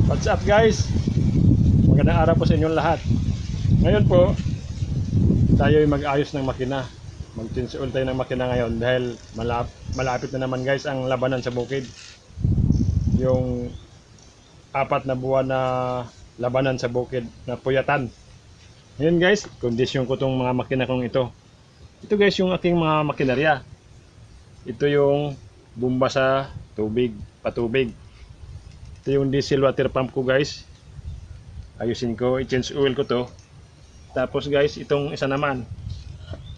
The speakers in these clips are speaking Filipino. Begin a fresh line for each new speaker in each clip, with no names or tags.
What's up guys? Magandang araw po sa inyong lahat. Ngayon po, tayo ay mag-ayos ng makina. Mag-change oil tayo ng makina ngayon dahil malapit na naman guys ang labanan sa bukid. Yung 4 na buwan na labanan sa bukid na puyatan. Ngayon guys, kondisyon ko tong mga makina kong ito. Ito guys yung aking mga makinarya. Ito yung bomba sa tubig, patubig. Ito yung diesel water pump ko guys. Ayusin ko, i-change oil ko to. Tapos guys, itong isa naman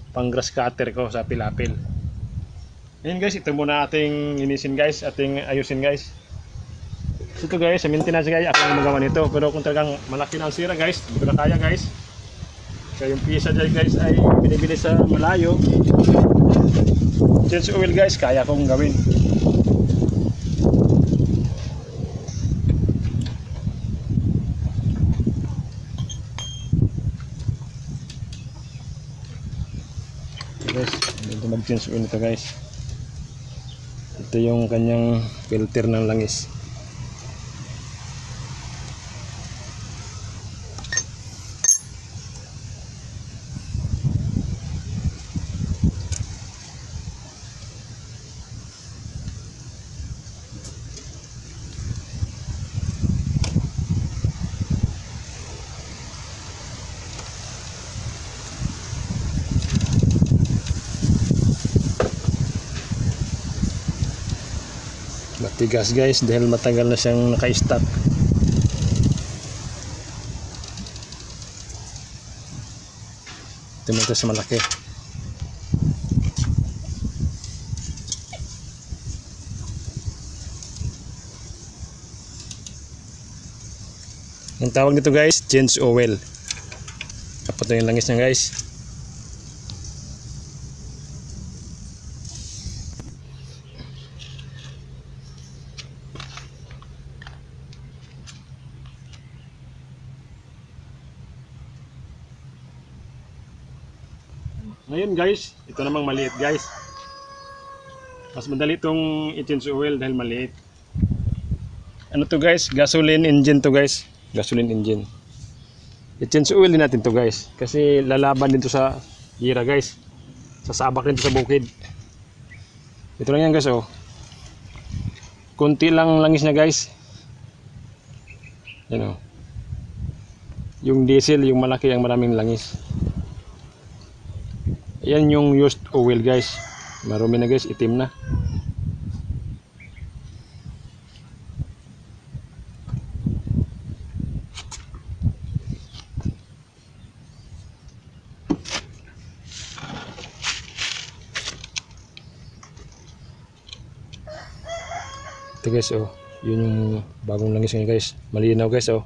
pang grass cutter ko sa pilapil. Ngayon guys, ito muna ating inisin guys, ating ayusin guys. Ito guys, sa maintenance guys, ako ang magawa nito. Pero kung talagang malaki na ang sira guys, hindi ko na kaya guys. Kaya yung pisa dyan guys ay binibili sa malayo. Change oil guys, kaya kong gawin. Guys, dito mag-change oil ito guys. Ito yung kanyang filter ng langis. Matigas guys dahil matagal na siyang naka-stop. Ito mo ito sa malaki. Ang tawag nito guys, change oil. Tapos ito yung langis niya guys. Ngayon guys, ito namang maliit guys. Mas madali itong i-change oil dahil maliit. Ano to guys? Gasoline engine to guys. Gasoline engine. I-change oil din natin to guys. Kasi lalaban din to sa gira guys. Sasabak din to sa bukid. Ito lang yan guys oh. Kunti lang langis niya guys. Yan oh. Yung diesel, yung malaki, ang maraming langis. Yan yung used oil guys. Marumi na guys, itim na. Ito guys oh, yun yung bagong langis ngayon guys. Malinaw guys oh.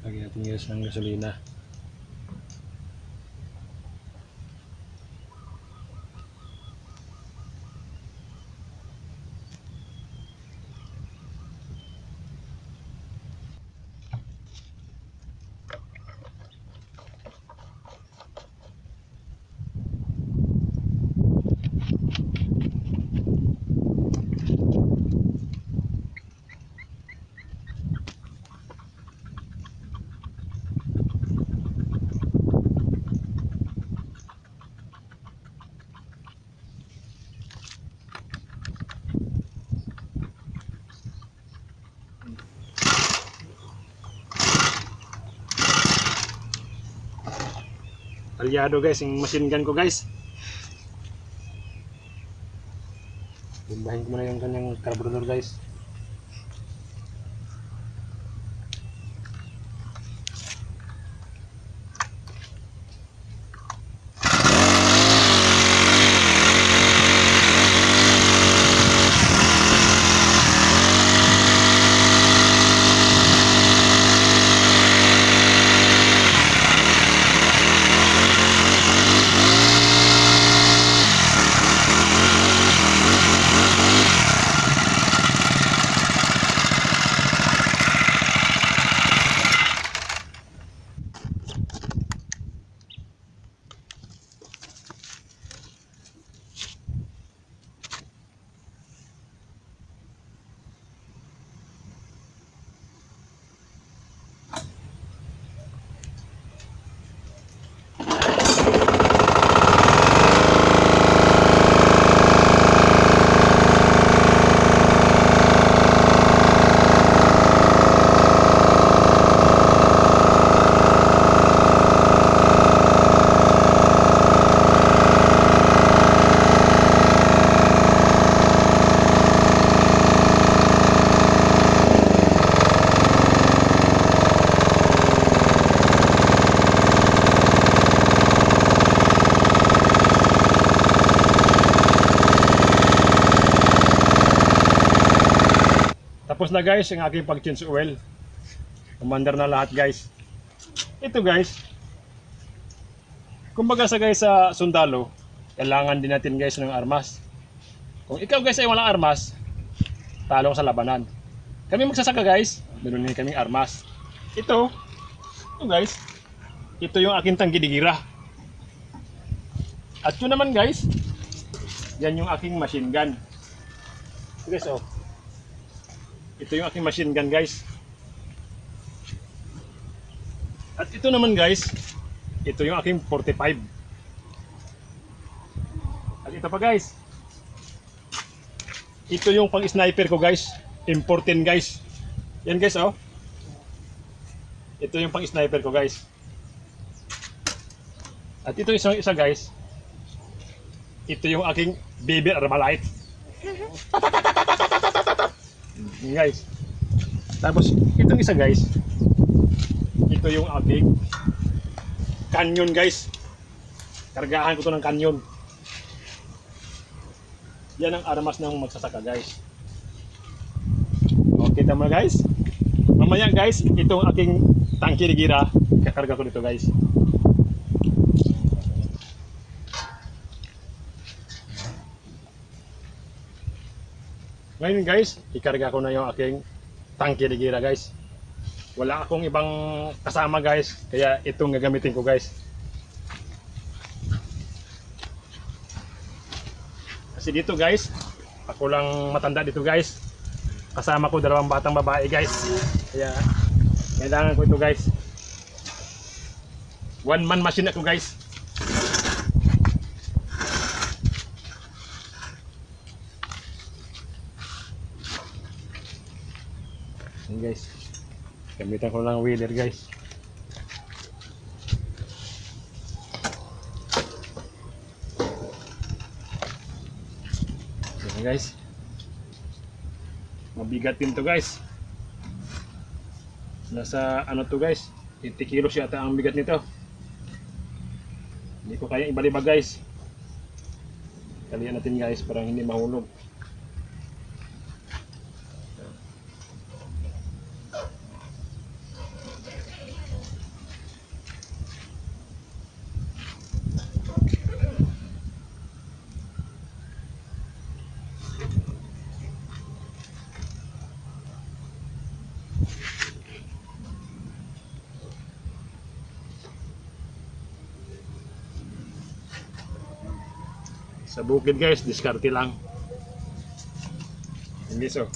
Lagyan natin guys ng gasolina. Talyado guys, yung machine gun ko guys. Bumbahin ko muna yung kanyang carburetor guys. na guys ang aking pag-change oil. Umandar na lahat guys. Ito guys, kumbaga sa guys sa sundalo, kailangan din natin guys ng armas. Kung ikaw guys ay walang armas, talo ka sa labanan. Kami magsasaka guys, meron din kaming armas. Ito guys, ito yung aking tanggidigira. At yun naman guys, yan yung aking machine gun. Ito guys, oh. Ito yung aking machine gun guys. At ito naman guys, ito yung aking 45. At ito pa guys, ito yung pang sniper ko guys, M14 guys. Yan guys, oh. Ito yung pang sniper ko guys. At ito isang isa guys, ito yung aking baby Armalite. Guys. Tapos itong isa guys, ito yung aking canyon guys. Kargahan ko to ng canyon. Yan ang armas ng magsasaka guys. Okay tama guys. Mamaya guys, itong aking tangke ni gira, kakarga ko dito guys. Ngayon guys, ikarga ko na yung aking tangke ni gira guys. Wala akong ibang kasama guys, kaya itong gagamitin ko guys. Kasi dito guys, ako lang matanda dito guys. Kasama ko 2 batang babae guys. Kaya kailangan ko ito guys. One man machine ako guys. Yan guys. Gamitan ko lang wheeler guys. Yan guys. Mabigat din to guys. Nasa ano to guys, 80 kilos yata ang bigat nito. Hindi ko kaya ibalibag guys. Kalian natin guys para hindi mahulog. Sa bukid guys, diskarte lang. Hindi so.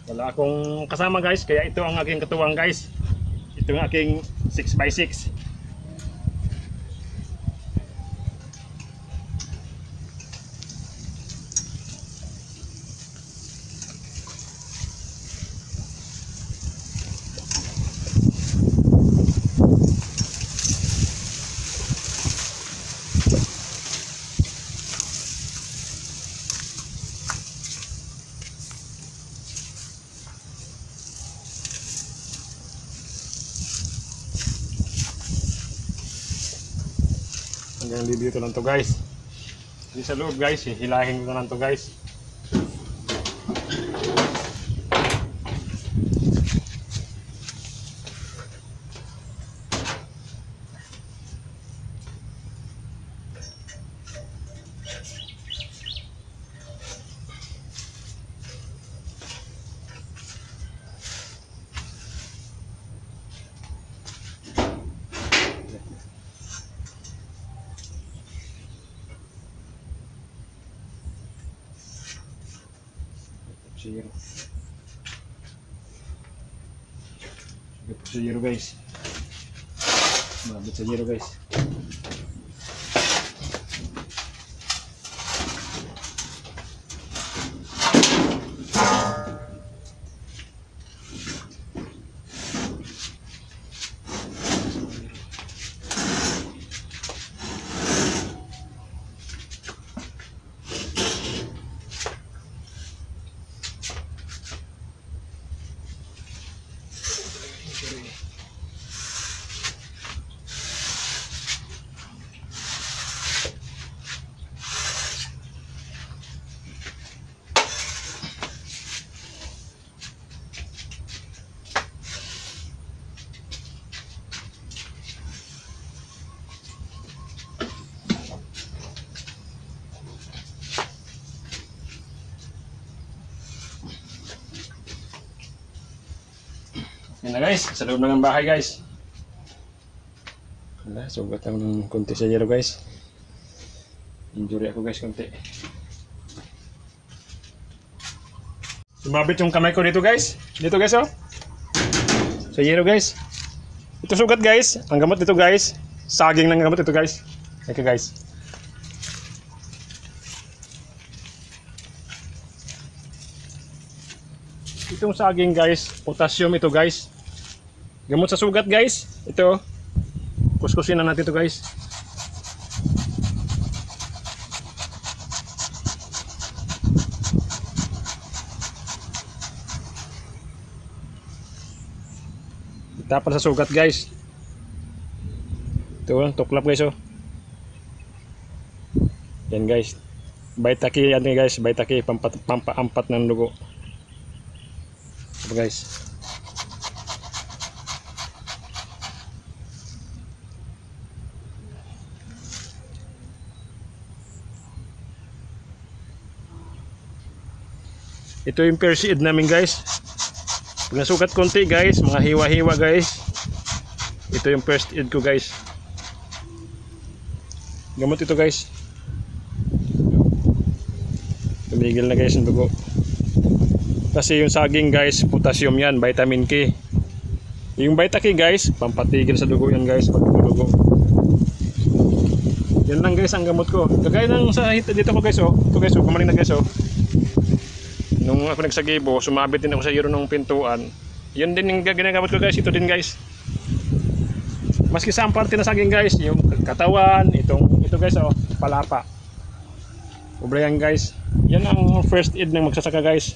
Wala akong kasama guys, kaya ito ang aking katuwang guys. Ito ang aking 6x6. Hanggang dito lang to guys. Di sa loob guys, hihilahin ko lang to guys. Zero. Sige po sa zero guys. Mabit sa zero guys. Yan na guys, sa loob ng bahay guys. Wala, sugat lang ng konti sa yero guys. Injury ako guys konti. Sumabit yung kamay ko dito guys. Dito guys oh. Sa yero guys. Ito sugat guys. Ang gamot dito guys. Saging ng gamot ito guys. Okay guys. Itong saging guys, potassium ito guys. Gamot sa sugat guys. Ito. Kuskusin na natin ito guys. Tapal sa sugat guys. Ito, tuklap guys oh. Yan guys. Baitaki yan guys, baitaki pampaampat ng dugo. Ito guys. Ito yung first aid namin guys. Pag nasugat konti guys, mga hiwa-hiwa guys. Ito yung first aid ko guys. Gamot ito guys. Tumigil na guys ang dugo. Kasi yung saging guys, potassium yan, vitamin K. Yung Vita-K guys, pampatigil sa dugo yan guys, pag dugo. Yan lang guys ang gamot ko. Kagaya ng sa dito ko guys oh. Ito guys oh, gumaling na guys oh. Nung ako nagsagibo, sumabit din ako sa yero ng pintuan. Yun din yung ginagamit ko guys. Ito din guys. Maski sa parte na saging guys, yung katawan, ito guys oh, palapa. Ubra yan guys. Yan ang first aid ng magsasaka guys.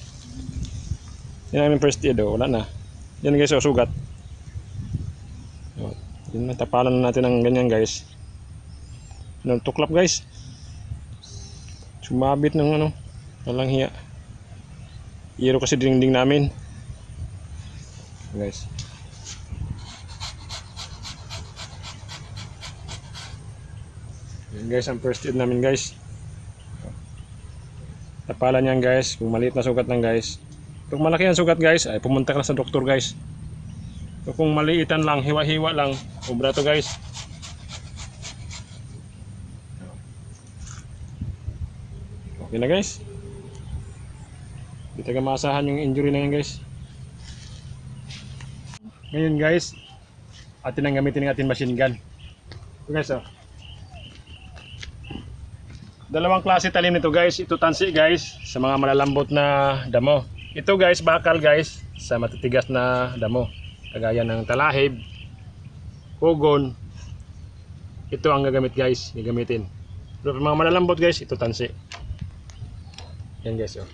Yan ang first aid oh, wala na. Yan guys oh, sugat. Yun, tapalan natin ng ganyan guys. Tuklap guys. Sumabit ng ano, walang hiya. Iro kasi dingding namin. Guys. Yan guys ang first aid namin guys. Tapalan yan guys. Kung maliit na sugat lang guys. Kung malaki ang sugat guys, ay pumunta ka na sa doktor guys. Kung maliitan lang, hiwa-hiwa lang, obra to guys. Okay na guys. Di taga maasahan yung injury na yan guys. Ngayon guys, atin ang gamitin ng ating machine gun. Ito guys oh. Dalawang klase talim nito guys. Ito tansi guys, sa mga malalambot na damo. Ito guys, bakal guys, sa matitigas na damo. Kagaya ng talahib, pugon. Ito ang gagamit guys, gagamitin. Pero mga malalambot guys, ito tansi. Yan guys oh.